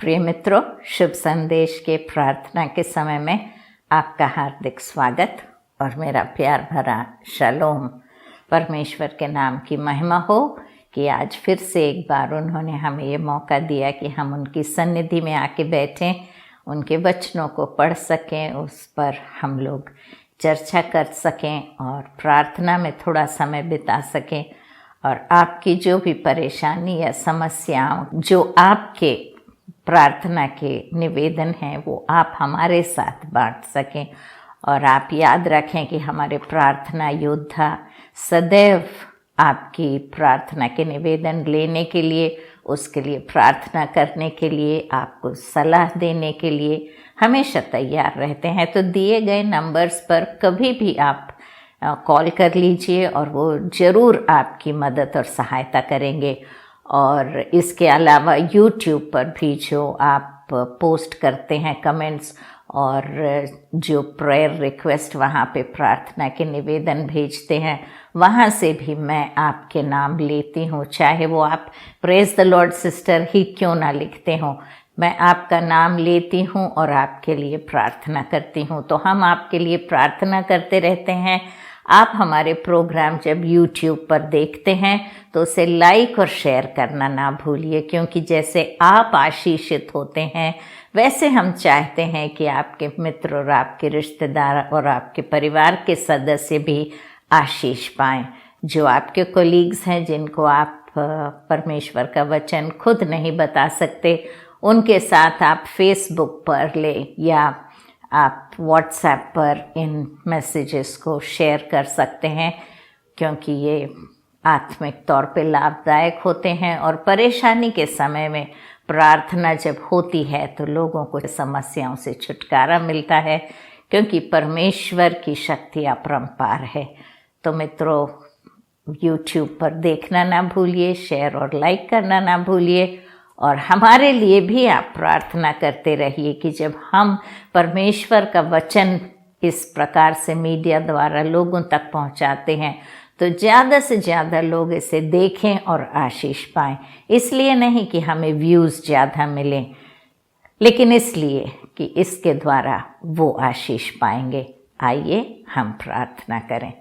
प्रिय मित्रों, शुभ संदेश के प्रार्थना के समय में आपका हार्दिक स्वागत और मेरा प्यार भरा शालोम। परमेश्वर के नाम की महिमा हो कि आज फिर से एक बार उन्होंने हमें ये मौका दिया कि हम उनकी सन्निधि में आके बैठें, उनके वचनों को पढ़ सकें, उस पर हम लोग चर्चा कर सकें और प्रार्थना में थोड़ा समय बिता सकें। और आपकी जो भी परेशानी या समस्याओं, जो आपके प्रार्थना के निवेदन हैं, वो आप हमारे साथ बांट सकें। और आप याद रखें कि हमारे प्रार्थना योद्धा सदैव आपकी प्रार्थना के निवेदन लेने के लिए, उसके लिए प्रार्थना करने के लिए, आपको सलाह देने के लिए हमेशा तैयार रहते हैं। तो दिए गए नंबर्स पर कभी भी आप कॉल कर लीजिए और वो ज़रूर आपकी मदद और सहायता करेंगे। और इसके अलावा यूट्यूब पर भी जो आप पोस्ट करते हैं कमेंट्स और जो प्रेयर रिक्वेस्ट वहाँ पे प्रार्थना के निवेदन भेजते हैं, वहाँ से भी मैं आपके नाम लेती हूँ। चाहे वो आप प्रेज द लॉर्ड सिस्टर ही क्यों ना लिखते हों, मैं आपका नाम लेती हूँ और आपके लिए प्रार्थना करती हूँ। तो हम आपके लिए प्रार्थना करते रहते हैं। आप हमारे प्रोग्राम जब YouTube पर देखते हैं तो उसे लाइक और शेयर करना ना भूलिए, क्योंकि जैसे आप आशीषित होते हैं वैसे हम चाहते हैं कि आपके मित्र और आपके रिश्तेदार और आपके परिवार के सदस्य भी आशीष पाएं। जो आपके कोलीग्स हैं जिनको आप परमेश्वर का वचन खुद नहीं बता सकते, उनके साथ आप फेसबुक पर ले या आप व्हाट्सएप पर इन मैसेजेस को शेयर कर सकते हैं, क्योंकि ये आत्मिक तौर पे लाभदायक होते हैं। और परेशानी के समय में प्रार्थना जब होती है तो लोगों को समस्याओं से छुटकारा मिलता है, क्योंकि परमेश्वर की शक्ति अपरंपार है। तो मित्रों, YouTube पर देखना ना भूलिए, शेयर और लाइक करना ना भूलिए। और हमारे लिए भी आप प्रार्थना करते रहिए कि जब हम परमेश्वर का वचन इस प्रकार से मीडिया द्वारा लोगों तक पहुंचाते हैं तो ज़्यादा से ज़्यादा लोग इसे देखें और आशीष पाएं। इसलिए नहीं कि हमें व्यूज़ ज़्यादा मिलें, लेकिन इसलिए कि इसके द्वारा वो आशीष पाएंगे। आइए हम प्रार्थना करें।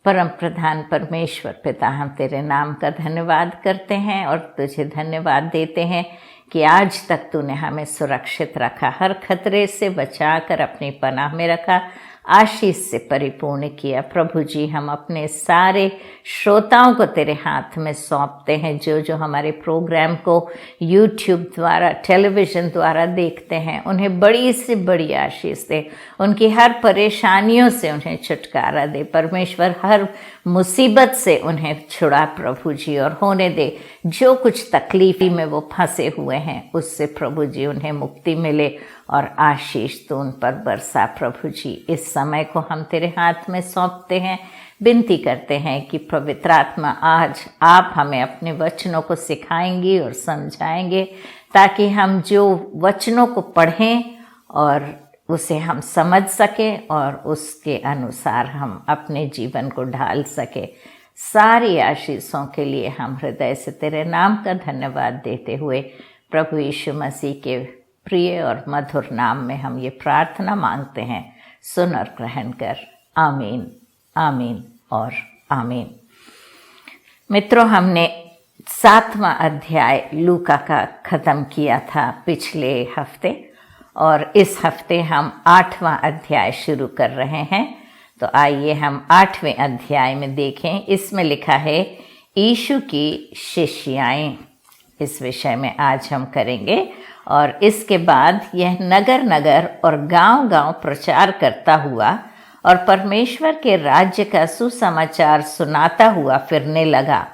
परम प्रधान परमेश्वर पिता, हम तेरे नाम का धन्यवाद करते हैं और तुझे धन्यवाद देते हैं कि आज तक तूने हमें सुरक्षित रखा, हर खतरे से बचाकर अपनी पनाह में रखा, आशीष से परिपूर्ण किया। प्रभु जी, हम अपने सारे श्रोताओं को तेरे हाथ में सौंपते हैं, जो जो हमारे प्रोग्राम को यूट्यूब द्वारा, टेलीविज़न द्वारा देखते हैं। उन्हें बड़ी से बड़ी आशीष दे, उनकी हर परेशानियों से उन्हें छुटकारा दे। परमेश्वर, हर मुसीबत से उन्हें छुड़ा प्रभु जी, और होने दे जो कुछ तकलीफ़ी में वो फंसे हुए हैं उससे प्रभु जी उन्हें मुक्ति मिले और आशीष तो उन पर बरसा। प्रभु जी, इस समय को हम तेरे हाथ में सौंपते हैं, विनती करते हैं कि पवित्र आत्मा आज आप हमें अपने वचनों को सिखाएंगी और समझाएंगे, ताकि हम जो वचनों को पढ़ें और उसे हम समझ सकें और उसके अनुसार हम अपने जीवन को ढाल सके। सारी आशीषों के लिए हम हृदय से तेरे नाम का धन्यवाद देते हुए प्रभु यीशु मसीह के प्रिय और मधुर नाम में हम ये प्रार्थना मांगते हैं। सुन और ग्रहण कर। आमीन, आमीन और आमीन। मित्रों, हमने 7वां अध्याय लूका का ख़त्म किया था पिछले हफ्ते, और इस हफ्ते हम 8वां अध्याय शुरू कर रहे हैं। तो आइए हम 8वें अध्याय में देखें। इसमें लिखा है यीशु की शिष्याएं। इस विषय में आज हम करेंगे। और इसके बाद यह नगर नगर और गांव गांव प्रचार करता हुआ और परमेश्वर के राज्य का सुसमाचार सुनाता हुआ फिरने लगा,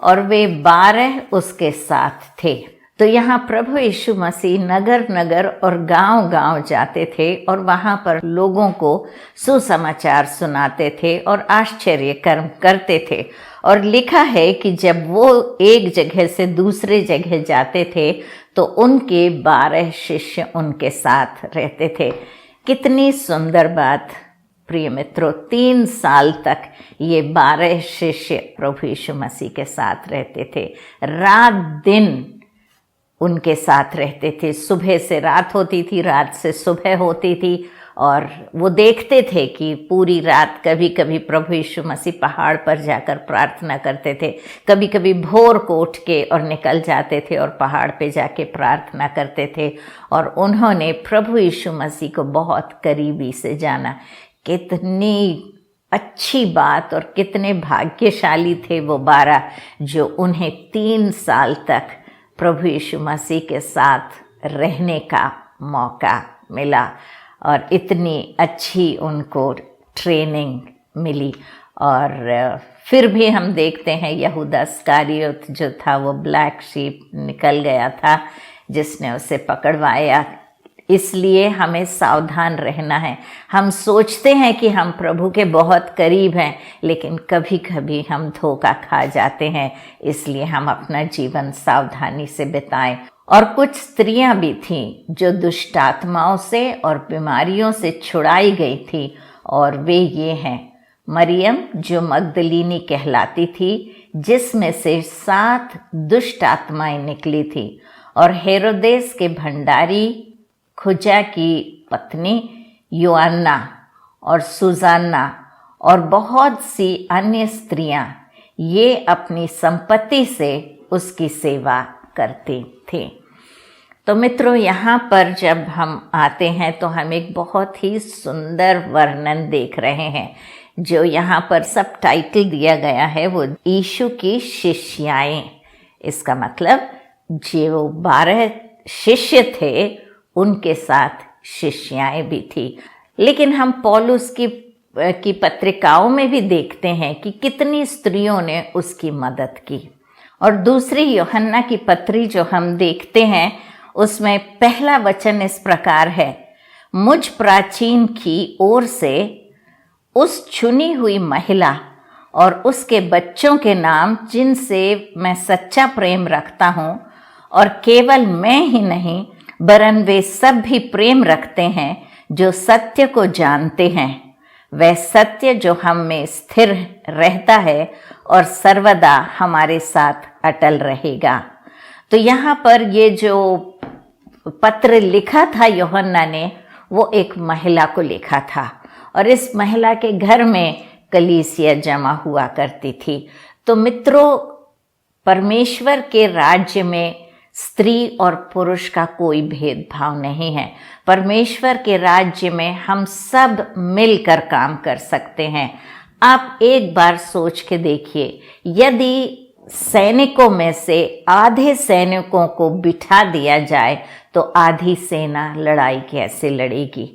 और वे 12 उसके साथ थे। तो यहाँ प्रभु यीशु मसीह नगर नगर और गांव गांव जाते थे और वहाँ पर लोगों को सुसमाचार सुनाते थे और आश्चर्य कर्म करते थे। और लिखा है कि जब वो एक जगह से दूसरे जगह जाते थे तो उनके 12 शिष्य उनके साथ रहते थे। कितनी सुंदर बात प्रिय मित्रों, 3 साल तक ये 12 शिष्य प्रभु यीशु मसीह के साथ रहते थे। रात दिन उनके साथ रहते थे। सुबह से रात होती थी, रात से सुबह होती थी, और वो देखते थे कि पूरी रात कभी कभी प्रभु यीशु मसीह पहाड़ पर जाकर प्रार्थना करते थे, कभी कभी भोर को उठ के और निकल जाते थे और पहाड़ पे जाके प्रार्थना करते थे। और उन्होंने प्रभु यीशु मसीह को बहुत करीबी से जाना। कितनी अच्छी बात और कितने भाग्यशाली थे वो 12 जो उन्हें 3 साल तक प्रभु यीशु मसीह के साथ रहने का मौका मिला और इतनी अच्छी उनको ट्रेनिंग मिली। और फिर भी हम देखते हैं यहूदा इस्करियोत जो था वो ब्लैक शीप निकल गया था जिसने उसे पकड़वाया। इसलिए हमें सावधान रहना है। हम सोचते हैं कि हम प्रभु के बहुत करीब हैं, लेकिन कभी कभी हम धोखा खा जाते हैं। इसलिए हम अपना जीवन सावधानी से बिताएं। और कुछ स्त्रियां भी थीं जो दुष्ट आत्माओं से और बीमारियों से छुड़ाई गई थी, और वे ये हैं: मरियम जो मगदलीनी कहलाती थी, जिसमें से 7 दुष्ट आत्माएं निकली थी, और हेरोदेस के भंडारी खुजा की पत्नी योअन्ना और सुजाना और बहुत सी अन्य स्त्रियां, ये अपनी संपत्ति से उसकी सेवा करती थी। तो मित्रों, यहाँ पर जब हम आते हैं तो हम एक बहुत ही सुंदर वर्णन देख रहे हैं। जो यहाँ पर सब टाइटल दिया गया है वो यीशु की शिष्याएं। इसका मतलब जो 12 शिष्य थे उनके साथ शिष्याएं भी थी। लेकिन हम पौलुस की पत्रिकाओं में भी देखते हैं कि कितनी स्त्रियों ने उसकी मदद की। और दूसरी यूहन्ना की पत्री जो हम देखते हैं उसमें पहला वचन इस प्रकार है: मुझ प्राचीन की ओर से उस चुनी हुई महिला और उसके बच्चों के नाम जिनसे मैं सच्चा प्रेम रखता हूँ, और केवल मैं ही नहीं वरन वे सब भी प्रेम रखते हैं जो सत्य को जानते हैं। वह सत्य जो हम में स्थिर रहता है और सर्वदा हमारे साथ अटल रहेगा। तो यहाँ पर ये जो पत्र लिखा था यूहन्ना ने, वो एक महिला को लिखा था, और इस महिला के घर में कलीसिया जमा हुआ करती थी। तो मित्रों, परमेश्वर के राज्य में स्त्री और पुरुष का कोई भेदभाव नहीं है। परमेश्वर के राज्य में हम सब मिलकर काम कर सकते हैं। आप एक बार सोच के देखिए, यदि सैनिकों में से आधे सैनिकों को बिठा दिया जाए तो आधी सेना लड़ाई कैसे लड़ेगी?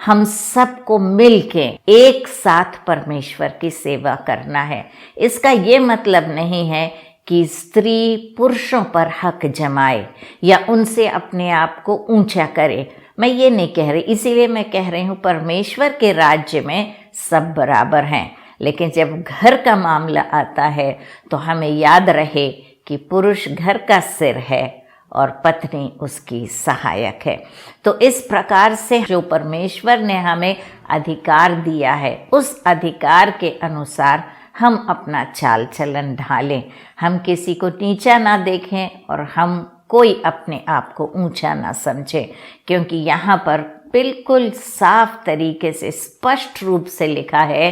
हम सबको मिलके एक साथ परमेश्वर की सेवा करना है। इसका ये मतलब नहीं है कि स्त्री पुरुषों पर हक जमाए या उनसे अपने आप को ऊंचा करे। मैं ये नहीं कह रही, इसीलिए मैं कह रही हूँ परमेश्वर के राज्य में सब बराबर हैं। लेकिन जब घर का मामला आता है तो हमें याद रहे कि पुरुष घर का सिर है और पत्नी उसकी सहायक है। तो इस प्रकार से जो परमेश्वर ने हमें अधिकार दिया है, उस अधिकार के अनुसार हम अपना चाल चलन ढालें। हम किसी को नीचा ना देखें और हम कोई अपने आप को ऊंचा ना समझे, क्योंकि यहाँ पर बिल्कुल साफ तरीके से स्पष्ट रूप से लिखा है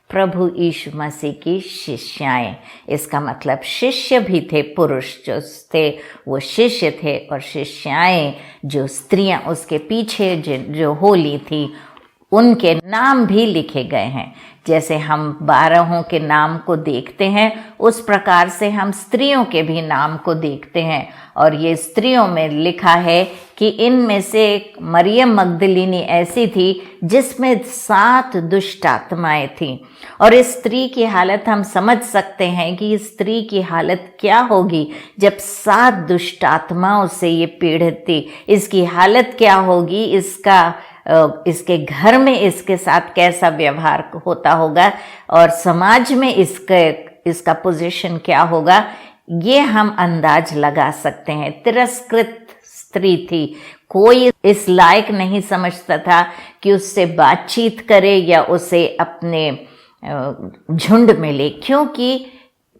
प्रभु यीशु मसीह की शिष्याएं। इसका मतलब शिष्य भी थे, पुरुष जो थे वो शिष्य थे, और शिष्याएं जो स्त्रियां उसके पीछे जो होली थी उनके नाम भी लिखे गए हैं। जैसे हम 12 के नाम को देखते हैं, उस प्रकार से हम स्त्रियों के भी नाम को देखते हैं। और ये स्त्रियों में लिखा है कि इनमें से एक मरियम मगदलीनी ऐसी थी जिसमें 7 दुष्ट आत्माएं थीं। और इस स्त्री की हालत हम समझ सकते हैं कि इस स्त्री की हालत क्या होगी जब 7 दुष्ट आत्माओं से ये पीड़ित थी। इसकी हालत क्या होगी, इसके घर में इसके साथ कैसा व्यवहार होता होगा, और समाज में इसका पोजीशन क्या होगा, ये हम अंदाज लगा सकते हैं। तिरस्कृत स्त्री थी, कोई इस लायक नहीं समझता था कि उससे बातचीत करे या उसे अपने झुंड में ले, क्योंकि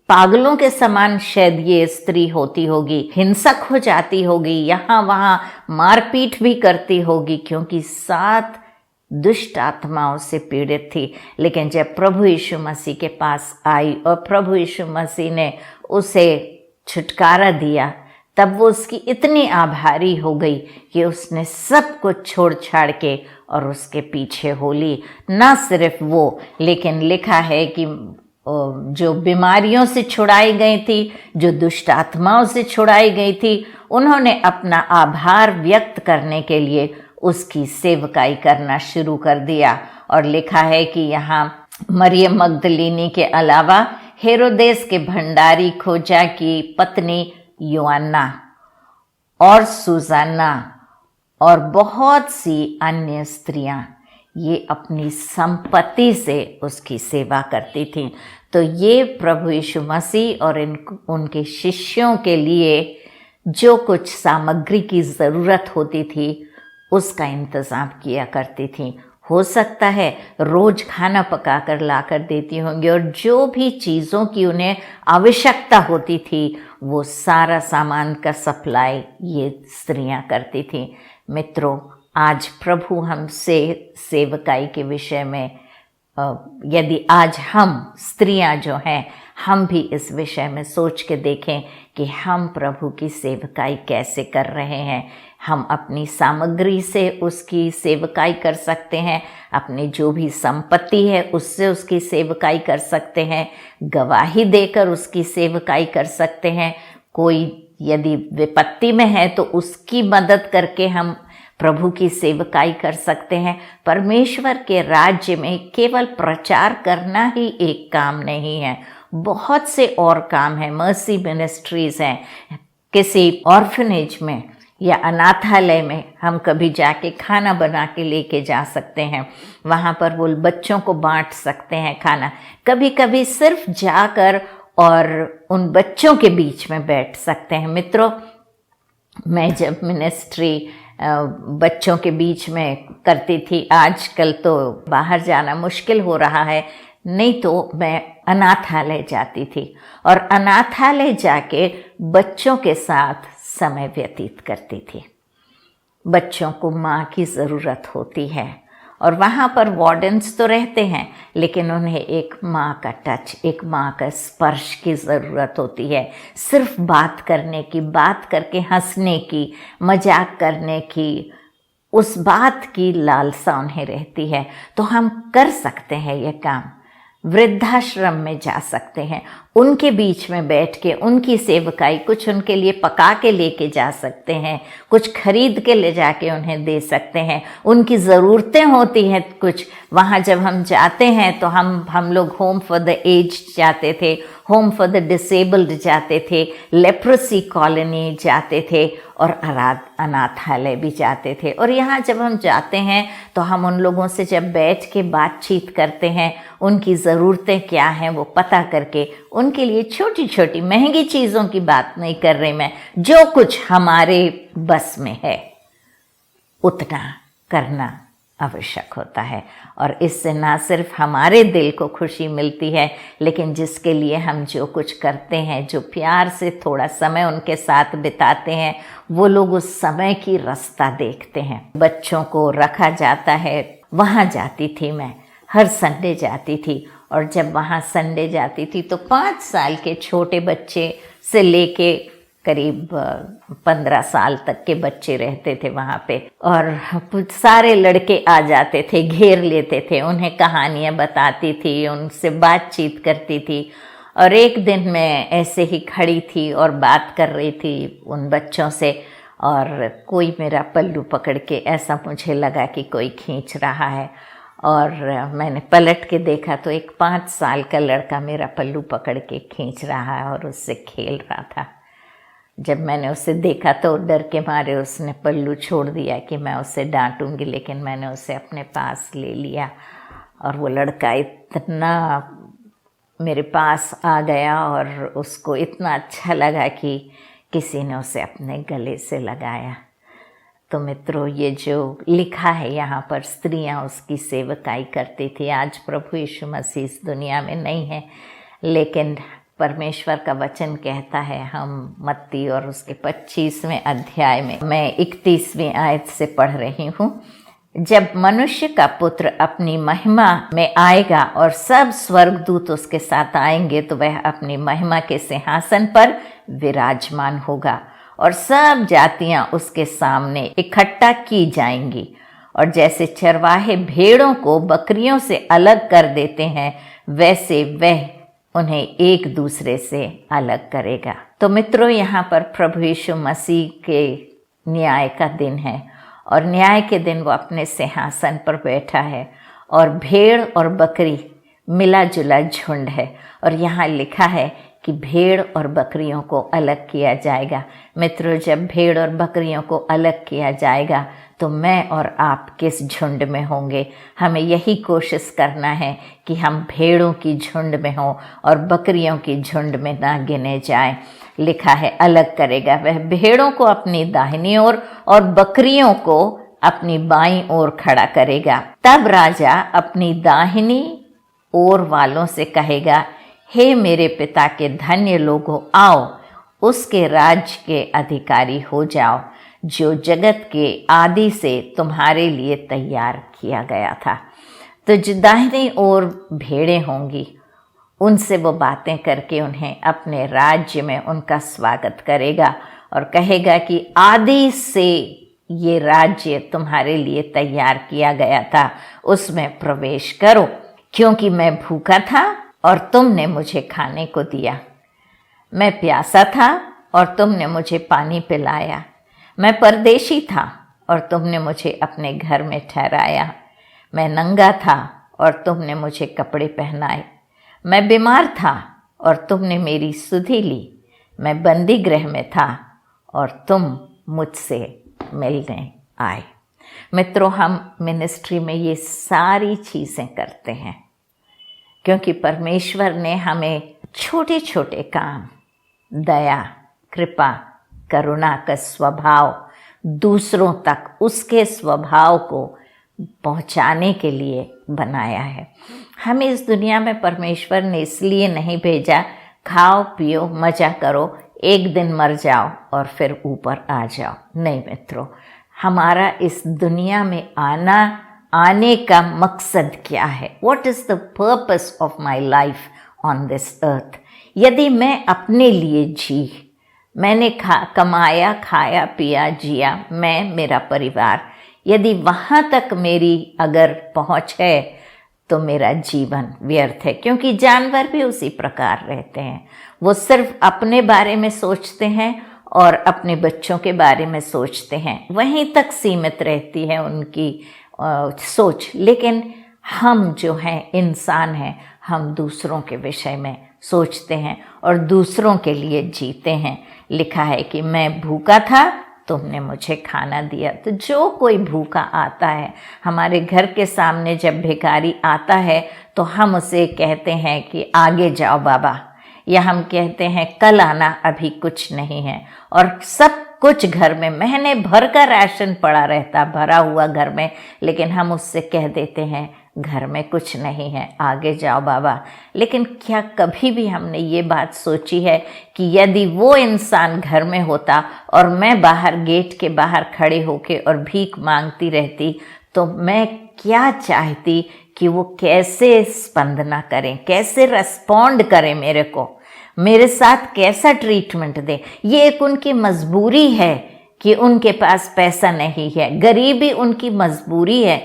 पागलों के समान शायद ये स्त्री होती होगी, हिंसक हो जाती होगी, यहाँ वहाँ मारपीट भी करती होगी, क्योंकि 7 दुष्ट आत्माओं से पीड़ित थी। लेकिन जब प्रभु यीशु मसीह के पास आई और प्रभु यीशु मसीह ने उसे छुटकारा दिया, तब वो उसकी इतनी आभारी हो गई कि उसने सब कुछ छोड़ छाड़ के और उसके पीछे हो ली। ना सिर्फ वो, लेकिन लिखा है कि जो बीमारियों से छुड़ाई गई थी, जो दुष्ट आत्माओं से छुड़ाई गई थी, उन्होंने अपना आभार व्यक्त करने के लिए उसकी सेवकाई करना शुरू कर दिया। और लिखा है कि यहाँ मरियम मगदलीनी के अलावा हेरोदेस के भंडारी खोजा की पत्नी योअन्ना और सुजाना और बहुत सी अन्य स्त्रियां ये अपनी संपत्ति से उसकी सेवा करती थीं। तो ये प्रभु यीशु मसीह और उनके शिष्यों के लिए जो कुछ सामग्री की ज़रूरत होती थी उसका इंतज़ाम किया करती थीं। हो सकता है रोज़ खाना पका कर ला कर देती होंगी, और जो भी चीज़ों की उन्हें आवश्यकता होती थी वो सारा सामान का सप्लाई ये स्त्रियां करती थीं। मित्रों, आज प्रभु हमसे सेवकाई के विषय में यदि आज हम स्त्रियां जो हैं हम भी इस विषय में सोच के देखें कि हम प्रभु की सेवकाई कैसे कर रहे हैं। हम अपनी सामग्री से उसकी सेवकाई कर सकते हैं, अपनी जो भी संपत्ति है उससे उसकी सेवकाई कर सकते हैं, गवाही देकर उसकी सेवकाई कर सकते हैं। कोई यदि विपत्ति में है तो उसकी मदद करके हम प्रभु की सेवकाई कर सकते हैं। परमेश्वर के राज्य में केवल प्रचार करना ही एक काम नहीं है, बहुत से और काम हैं। मर्सी मिनिस्ट्रीज हैं, किसी ऑर्फनेज में या अनाथालय में हम कभी जाके खाना बना के लेके जा सकते हैं, वहाँ पर वो बच्चों को बांट सकते हैं खाना। कभी कभी सिर्फ जाकर और उन बच्चों के बीच में बैठ सकते हैं। मित्रों, मैं जब मिनिस्ट्री बच्चों के बीच में करती थी, आजकल तो बाहर जाना मुश्किल हो रहा है, नहीं तो मैं अनाथालय जाती थी और अनाथालय जाके बच्चों के साथ समय व्यतीत करती थी। बच्चों को माँ की ज़रूरत होती है और वहाँ पर वार्डन्स तो रहते हैं, लेकिन उन्हें एक माँ का टच, एक माँ का स्पर्श की ज़रूरत होती है। सिर्फ बात करने की, बात करके हंसने की, मजाक करने की, उस बात की लालसा उन्हें रहती है। तो हम कर सकते हैं ये काम। वृद्धाश्रम में जा सकते हैं, उनके बीच में बैठ के उनकी सेवकाई, कुछ उनके लिए पका के लेके जा सकते हैं, कुछ खरीद के ले जाके उन्हें दे सकते हैं। उनकी ज़रूरतें होती हैं कुछ, वहाँ जब हम जाते हैं तो हम लोग होम फॉर द एज जाते थे, होम फॉर द डिसेबल्ड जाते थे, लेप्रोसी कॉलोनी जाते थे और अनाथालय भी जाते थे। और यहाँ जब हम जाते हैं तो हम उन लोगों से जब बैठ के बातचीत करते हैं, उनकी ज़रूरतें क्या हैं वो पता करके उनके लिए छोटी छोटी महंगी चीज़ों की बात नहीं कर रही मैं, जो कुछ हमारे बस में है उतना करना आवश्यक होता है। और इससे ना सिर्फ हमारे दिल को खुशी मिलती है, लेकिन जिसके लिए हम जो कुछ करते हैं, जो प्यार से थोड़ा समय उनके साथ बिताते हैं, वो लोग उस समय की रास्ता देखते हैं। बच्चों को रखा जाता है, वहाँ जाती थी मैं, हर संडे जाती थी। और जब वहाँ संडे जाती थी तो 5 साल के छोटे बच्चे से लेके करीब 15 साल तक के बच्चे रहते थे वहाँ पे, और सारे लड़के आ जाते थे, घेर लेते थे, उन्हें कहानियाँ बताती थी, उनसे बातचीत करती थी। और एक दिन मैं ऐसे ही खड़ी थी और बात कर रही थी उन बच्चों से, और कोई मेरा पल्लू पकड़ के, ऐसा मुझे लगा कि कोई खींच रहा है, और मैंने पलट के देखा तो एक 5 साल का लड़का मेरा पल्लू पकड़ के खींच रहा है और उससे खेल रहा था। जब मैंने उसे देखा तो डर के मारे उसने पल्लू छोड़ दिया कि मैं उसे डांटूंगी, लेकिन मैंने उसे अपने पास ले लिया और वो लड़का इतना मेरे पास आ गया और उसको इतना अच्छा लगा कि किसी ने उसे अपने गले से लगाया। तो मित्रों, ये जो लिखा है यहाँ पर, स्त्रियाँ उसकी सेवकाई करती थी। आज प्रभु यीशु मसीह इस दुनिया में नहीं है, लेकिन परमेश्वर का वचन कहता है, हम मत्ती और उसके 25वें अध्याय में मैं 31वीं आयत से पढ़ रही हूँ। जब मनुष्य का पुत्र अपनी महिमा में आएगा और सब स्वर्गदूत उसके साथ आएंगे तो वह अपनी महिमा के सिंहासन पर विराजमान होगा और सब जातियां उसके सामने इकट्ठा की जाएंगी। और जैसे चरवाहे भेड़ों को बकरियों से अलग कर देते हैं, वैसे वह उन्हें एक दूसरे से अलग करेगा। तो मित्रों, यहाँ पर प्रभु यीशु मसीह के न्याय का दिन है और न्याय के दिन वो अपने सिंहासन पर बैठा है और भेड़ और बकरी मिला जुला झुंड है। और यहाँ लिखा है कि भेड़ और बकरियों को अलग किया जाएगा। मित्रों, जब भेड़ और बकरियों को अलग किया जाएगा तो मैं और आप किस झुंड में होंगे? हमें यही कोशिश करना है कि हम भेड़ों की झुंड में हों और बकरियों की झुंड में ना गिने जाएं। लिखा है अलग करेगा, वह भेड़ों को अपनी दाहिनी ओर और बकरियों को अपनी बाईं ओर खड़ा करेगा। तब राजा अपनी दाहिनी ओर वालों से कहेगा, हे मेरे पिता के धन्य लोगों, आओ उसके राज्य के अधिकारी हो जाओ जो जगत के आदि से तुम्हारे लिए तैयार किया गया था। तो जो दाहिनी ओर भेड़ें होंगी, उनसे वो बातें करके उन्हें अपने राज्य में उनका स्वागत करेगा और कहेगा कि आदि से ये राज्य तुम्हारे लिए तैयार किया गया था, उसमें प्रवेश करो, क्योंकि मैं भूखा था और तुमने मुझे खाने को दिया, मैं प्यासा था और तुमने मुझे पानी पिलाया, मैं परदेशी था और तुमने मुझे अपने घर में ठहराया, मैं नंगा था और तुमने मुझे कपड़े पहनाए, मैं बीमार था और तुमने मेरी सुधि ली, मैं बंदी गृह में था और तुम मुझसे मिलने आए। मित्रों, हम मिनिस्ट्री में ये सारी चीज़ें करते हैं क्योंकि परमेश्वर ने हमें छोटे छोटे काम, दया, कृपा, करुणा का स्वभाव दूसरों तक उसके स्वभाव को पहुंचाने के लिए बनाया है। हमें इस दुनिया में परमेश्वर ने इसलिए नहीं भेजा खाओ पियो मजा करो, एक दिन मर जाओ और फिर ऊपर आ जाओ। नहीं मित्रों, हमारा इस दुनिया में आने का मकसद क्या है? What is the purpose of my life on this earth? यदि मैं अपने लिए मैंने कमाया, खाया, पिया, जिया, मैं, मेरा परिवार, यदि वहाँ तक मेरी अगर पहुँच है तो मेरा जीवन व्यर्थ है। क्योंकि जानवर भी उसी प्रकार रहते हैं, वो सिर्फ अपने बारे में सोचते हैं और अपने बच्चों के बारे में सोचते हैं, वहीं तक सीमित रहती है उनकी सोच। लेकिन हम जो हैं इंसान हैं, हम दूसरों के विषय में सोचते हैं और दूसरों के लिए जीते हैं। लिखा है कि मैं भूखा था, तुमने मुझे खाना दिया। तो जो कोई भूखा आता है, हमारे घर के सामने जब भिखारी आता है तो हम उसे कहते हैं कि आगे जाओ बाबा, या हम कहते हैं कल आना, अभी कुछ नहीं है। और सब कुछ घर में महीने भर का राशन पड़ा रहता, भरा हुआ घर में, लेकिन हम उससे कह देते हैं घर में कुछ नहीं है, आगे जाओ बाबा। लेकिन क्या कभी भी हमने ये बात सोची है कि यदि वो इंसान घर में होता और मैं बाहर गेट के बाहर खड़े होके और भीख मांगती रहती, तो मैं क्या चाहती कि वो कैसे स्पंदना करें, कैसे रेस्पॉन्ड करें मेरे को, मेरे साथ कैसा ट्रीटमेंट दें। ये एक उनकी मजबूरी है कि उनके पास पैसा नहीं है, गरीबी उनकी मजबूरी है।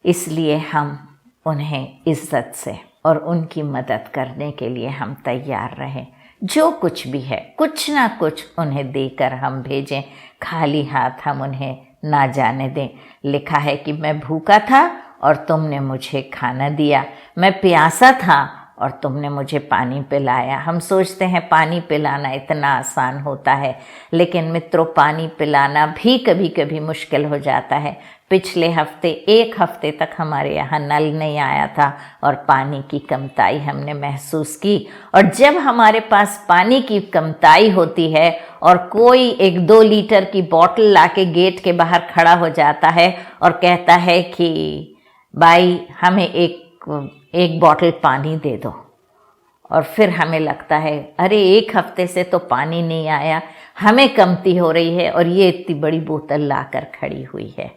इसलिए हम उन्हें इज्जत से और उनकी मदद करने के लिए हम तैयार रहें। जो कुछ भी है, कुछ ना कुछ उन्हें देकर हम भेजें, खाली हाथ हम उन्हें ना जाने दें। लिखा है कि मैं भूखा था और तुमने मुझे खाना दिया, मैं प्यासा था और तुमने मुझे पानी पिलाया। हम सोचते हैं पानी पिलाना इतना आसान होता है, लेकिन मित्रों पानी पिलाना भी कभी कभी मुश्किल हो जाता है। पिछले हफ्ते, एक हफ्ते तक हमारे यहाँ नल नहीं आया था और पानी की कमताई हमने महसूस की। और जब हमारे पास पानी की कमताई होती है और कोई 1-2 लीटर की बोतल लाके गेट के बाहर खड़ा हो जाता है और कहता है कि भाई हमें एक बोतल पानी दे दो, और फिर हमें लगता है अरे 1 हफ्ते से तो पानी नहीं आया, हमें कमती हो रही है और ये इतनी बड़ी बोतल लाकर खड़ी हुई है।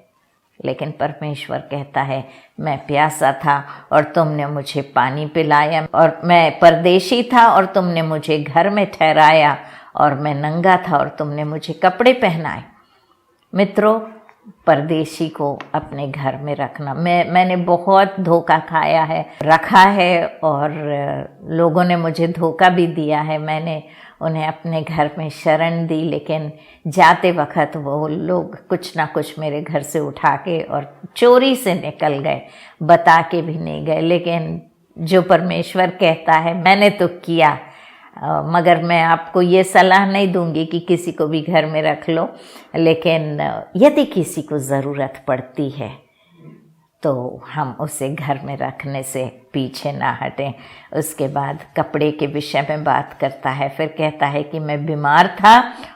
लेकिन परमेश्वर कहता है मैं प्यासा था और तुमने मुझे पानी पिलाया, और मैं परदेशी था और तुमने मुझे घर में ठहराया, और मैं नंगा था और तुमने मुझे कपड़े पहनाए। मित्रों, परदेशी को अपने घर में रखना, मैंने बहुत धोखा खाया है, रखा है, और लोगों ने मुझे धोखा भी दिया है। मैंने उन्हें अपने घर में शरण दी, लेकिन जाते वक्त वो लोग कुछ ना कुछ मेरे घर से उठा के और चोरी से निकल गए, बता के भी नहीं गए। लेकिन जो परमेश्वर कहता है मैंने तो किया, मगर मैं आपको ये सलाह नहीं दूंगी कि किसी को भी घर में रख लो, लेकिन यदि किसी को ज़रूरत पड़ती है तो हम उसे घर में रखने से पीछे ना हटें। उसके बाद कपड़े के विषय में बात करता है, फिर कहता है कि मैं बीमार था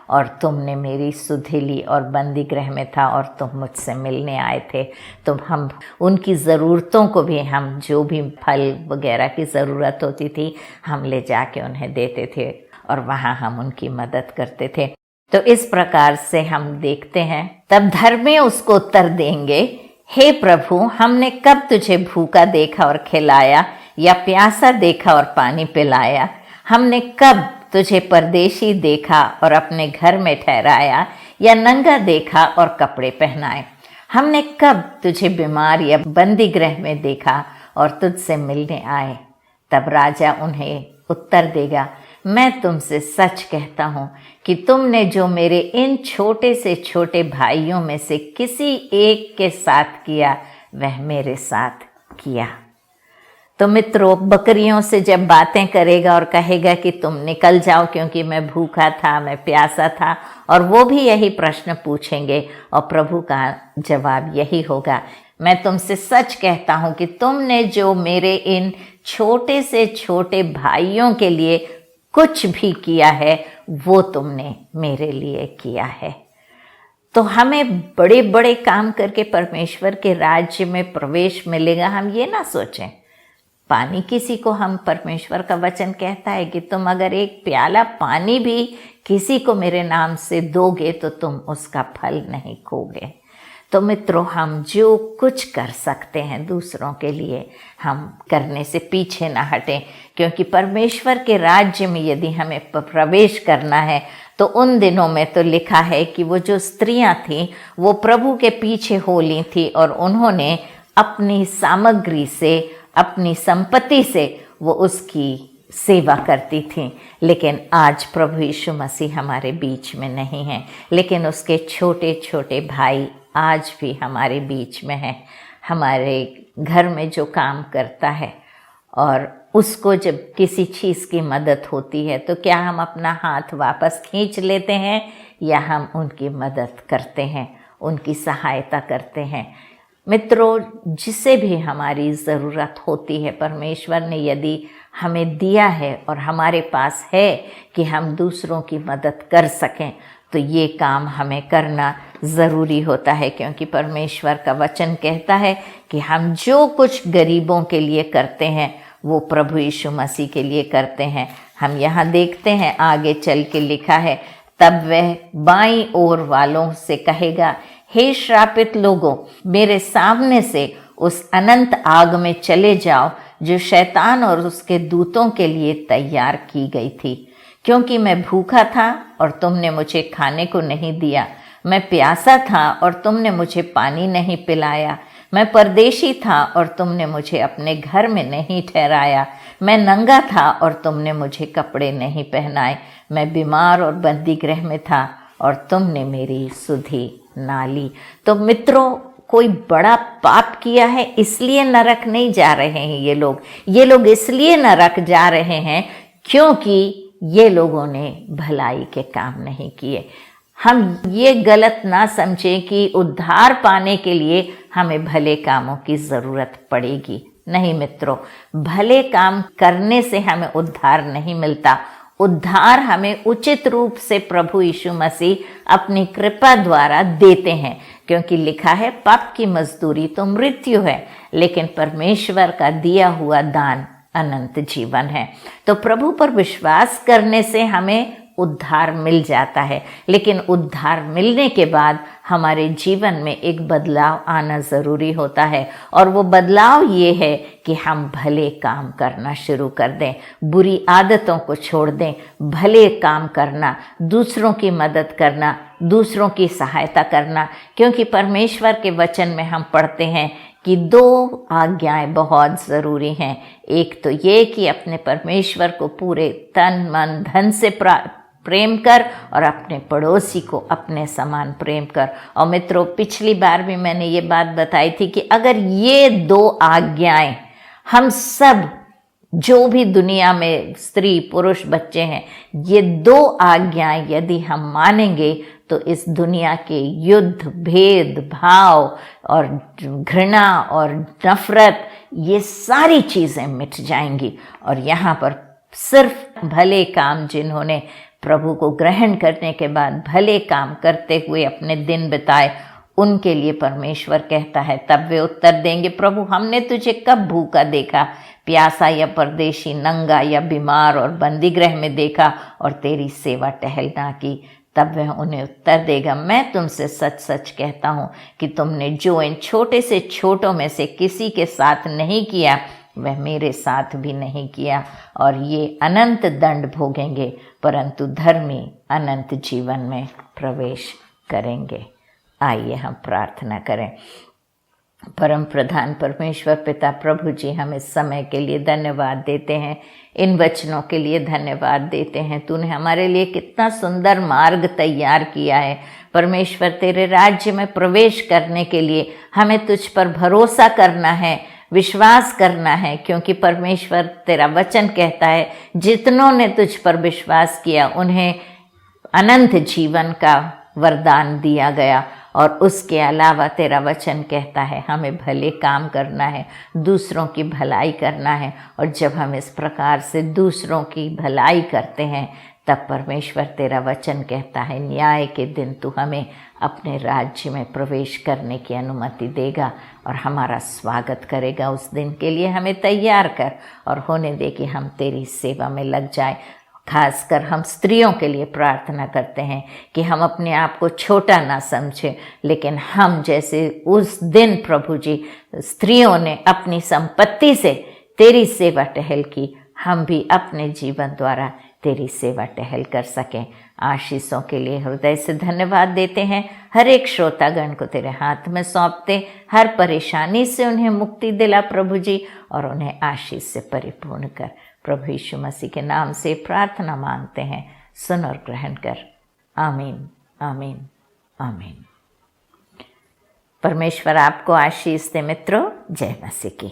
और तुमने मेरी सुधि ली, और बंदी गृह में था और तुम मुझसे मिलने आए थे। तो हम उनकी ज़रूरतों को भी, हम जो भी फल वगैरह की ज़रूरत होती थी हम ले जाके उन्हें देते थे, और वहाँ हम उनकी मदद करते थे। तो इस प्रकार से हम देखते हैं। तब धर्मी उसको उत्तर देंगे, हे प्रभु, हमने कब तुझे भूखा देखा और खिलाया, या प्यासा देखा और पानी पिलाया? हमने कब तुझे परदेशी देखा और अपने घर में ठहराया, या नंगा देखा और कपड़े पहनाए? हमने कब तुझे बीमार या बंदी गृह में देखा और तुझसे मिलने आए? तब राजा उन्हें उत्तर देगा, मैं तुमसे सच कहता हूँ कि तुमने जो मेरे इन छोटे से छोटे भाइयों में से किसी एक के साथ किया, वह मेरे साथ किया। तो मित्रों, बकरियों से जब बातें करेगा और कहेगा कि तुम निकल जाओ क्योंकि मैं भूखा था, मैं प्यासा था, और वो भी यही प्रश्न पूछेंगे, और प्रभु का जवाब यही होगा, मैं तुमसे सच कहता हूँ कि तुमने जो मेरे इन छोटे से छोटे भाइयों के लिए कुछ भी किया है, वो तुमने मेरे लिए किया है। तो हमें बड़े बड़े काम करके परमेश्वर के राज्य में प्रवेश मिलेगा, हम ये ना सोचें। पानी किसी को, हम, परमेश्वर का वचन कहता है कि तुम अगर एक प्याला पानी भी किसी को मेरे नाम से दोगे तो तुम उसका फल नहीं खोगे। तो मित्रों, हम जो कुछ कर सकते हैं दूसरों के लिए, हम करने से पीछे ना हटें, क्योंकि परमेश्वर के राज्य में यदि हमें प्रवेश करना है तो उन दिनों में तो लिखा है कि वो जो स्त्रियां थीं वो प्रभु के पीछे हो ली थी, और उन्होंने अपनी सामग्री से, अपनी संपत्ति से वो उसकी सेवा करती थी। लेकिन आज प्रभु यीशु मसीह हमारे बीच में नहीं है, लेकिन उसके छोटे छोटे भाई आज भी हमारे बीच में है। हमारे घर में जो काम करता है, और उसको जब किसी चीज़ की मदद होती है तो क्या हम अपना हाथ वापस खींच लेते हैं, या हम उनकी मदद करते हैं, उनकी सहायता करते हैं? मित्रों, जिसे भी हमारी ज़रूरत होती है, परमेश्वर ने यदि हमें दिया है और हमारे पास है कि हम दूसरों की मदद कर सकें, तो ये काम हमें करना ज़रूरी होता है, क्योंकि परमेश्वर का वचन कहता है कि हम जो कुछ गरीबों के लिए करते हैं वो प्रभु यीशु मसीह के लिए करते हैं। हम यहाँ देखते हैं, आगे चल के लिखा है, तब वह बाईं ओर वालों से कहेगा, हे श्रापित लोगों, मेरे सामने से उस अनंत आग में चले जाओ जो शैतान और उसके दूतों के लिए तैयार की गई थी। क्योंकि मैं भूखा था और तुमने मुझे खाने को नहीं दिया, मैं प्यासा था और तुमने मुझे पानी नहीं पिलाया, मैं परदेशी था और तुमने मुझे अपने घर में नहीं ठहराया, मैं नंगा था और तुमने मुझे कपड़े नहीं पहनाए, मैं बीमार और बंदी गृह में था और तुमने मेरी सुधि ना ली। तो मित्रों, कोई बड़ा पाप किया है इसलिए नरक नहीं जा रहे हैं ये लोग इसलिए नरक जा रहे हैं क्योंकि ये लोगों ने भलाई के काम नहीं किए। हम ये गलत ना समझें कि उद्धार पाने के लिए हमें भले कामों की ज़रूरत पड़ेगी। नहीं मित्रों, भले काम करने से हमें उद्धार नहीं मिलता। उद्धार हमें उचित रूप से प्रभु यीशु मसीह अपनी कृपा द्वारा देते हैं, क्योंकि लिखा है पाप की मजदूरी तो मृत्यु है, लेकिन परमेश्वर का दिया हुआ दान अनंत जीवन है। तो प्रभु पर विश्वास करने से हमें उद्धार मिल जाता है, लेकिन उद्धार मिलने के बाद हमारे जीवन में एक बदलाव आना ज़रूरी होता है, और वो बदलाव ये है कि हम भले काम करना शुरू कर दें, बुरी आदतों को छोड़ दें, भले काम करना, दूसरों की मदद करना, दूसरों की सहायता करना। क्योंकि परमेश्वर के वचन में हम पढ़ते हैं कि 2 आज्ञाएं बहुत ज़रूरी हैं। एक तो ये कि अपने परमेश्वर को पूरे तन मन धन से प्रेम कर, और अपने पड़ोसी को अपने समान प्रेम कर। और मित्रों, पिछली बार भी मैंने ये बात बताई थी कि अगर ये 2 आज्ञाएं हम सब, जो भी दुनिया में स्त्री पुरुष बच्चे हैं, ये 2 आज्ञाएं यदि हम मानेंगे तो इस दुनिया के युद्ध, भेद भाव और घृणा और नफरत, ये सारी चीज़ें मिट जाएंगी। और यहाँ पर सिर्फ भले काम, जिन्होंने प्रभु को ग्रहण करने के बाद भले काम करते हुए अपने दिन बिताए, उनके लिए परमेश्वर कहता है, तब वे उत्तर देंगे, प्रभु हमने तुझे कब भूखा देखा, प्यासा या परदेशी, नंगा या बीमार और बंदीगृह में देखा, और तेरी सेवा टहल ना की। तब वह उन्हें उत्तर देगा, मैं तुमसे सच सच कहता हूँ कि तुमने जो इन छोटे से छोटों में से किसी के साथ नहीं किया, वह मेरे साथ भी नहीं किया। और ये अनंत दंड भोगेंगे, परंतु धर्मी अनंत जीवन में प्रवेश करेंगे। आइए हम प्रार्थना करें। परम प्रधान परमेश्वर पिता प्रभु जी, हम इस समय के लिए धन्यवाद देते हैं, इन वचनों के लिए धन्यवाद देते हैं। तूने हमारे लिए कितना सुंदर मार्ग तैयार किया है परमेश्वर। तेरे राज्य में प्रवेश करने के लिए हमें तुझ पर भरोसा करना है, विश्वास करना है, क्योंकि परमेश्वर तेरा वचन कहता है, जितनों ने तुझ पर विश्वास किया उन्हें अनंत जीवन का वरदान दिया गया। और उसके अलावा तेरा वचन कहता है हमें भले काम करना है, दूसरों की भलाई करना है। और जब हम इस प्रकार से दूसरों की भलाई करते हैं, तब परमेश्वर तेरा वचन कहता है, न्याय के दिन तू हमें अपने राज्य में प्रवेश करने की अनुमति देगा और हमारा स्वागत करेगा। उस दिन के लिए हमें तैयार कर और होने दे कि हम तेरी सेवा में लग जाए। खासकर हम स्त्रियों के लिए प्रार्थना करते हैं कि हम अपने आप को छोटा ना समझें, लेकिन हम जैसे उस दिन प्रभु जी स्त्रियों ने अपनी संपत्ति से तेरी सेवा टहल की, हम भी अपने जीवन द्वारा तेरी सेवा टहल कर सकें। आशीषों के लिए हृदय से धन्यवाद देते हैं। हर एक श्रोतागण को तेरे हाथ में सौंपते, हर परेशानी से उन्हें मुक्ति दिला प्रभु जी, और उन्हें आशीष से परिपूर्ण कर। प्रभु यीशु मसीह के नाम से प्रार्थना मांगते हैं, सुन और ग्रहण कर। आमीन, आमीन, आमीन। परमेश्वर आपको आशीष दे मित्रों। जय मसीह की।